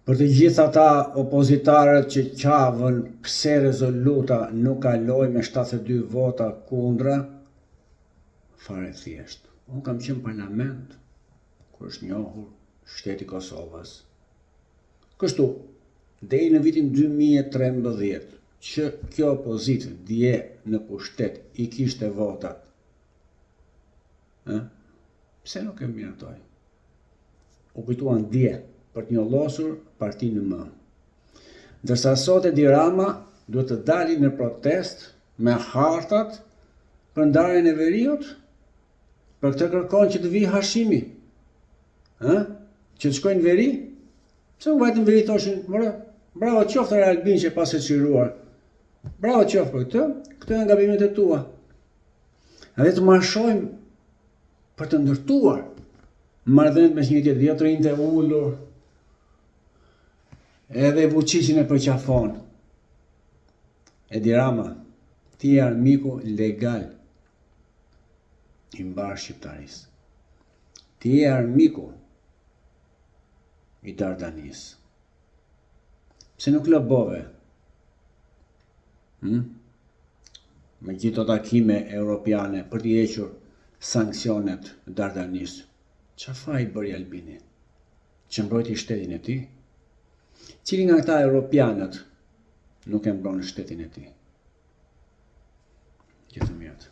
Për të gjithë ata opozitarët që qavën pse rezoluta nuk kaloi me 72 vota kundra, fare thjesht. Unë kam qenë parlament, kur është njohur shteti Kosovës. Kështu, deri në vitin 2013, që kjo opozitë dje në pushtet i kishte votat, pse nuk e miratoj? U kujtuan dje për të njollosur partinë më. Ndërsa sot Edi Rama duhet të dali në protest me hartat për ndarjen e veriut, për këtë kërkon që të vijë Hashimi. Që të shkojnë veri? Pse u vajtën veri thoshin, bravo qoftë Albin që pas e çiruar. Bravo qoftë për këtë, këto janë gabimet e tua. Edhe të marshojmë për të ndërtuar marrëdhëniet mes njëri tjetrit, jo të rinjtë e ulur, edhe Vučićin e përqafon. Edi Rama, ti je armiku legal i mbar shqiptarisë. Ti je armiku i Dardanisë. Pse nuk lobove? Me gjithë takime europiane për t'i hequr sanksionet Dardanisë. Çfarë faji bëri Albini? Që mbrojti shtetin e tij? Cili nga këta europianët nuk e mbron shtetin e tij? Gjithë mirët.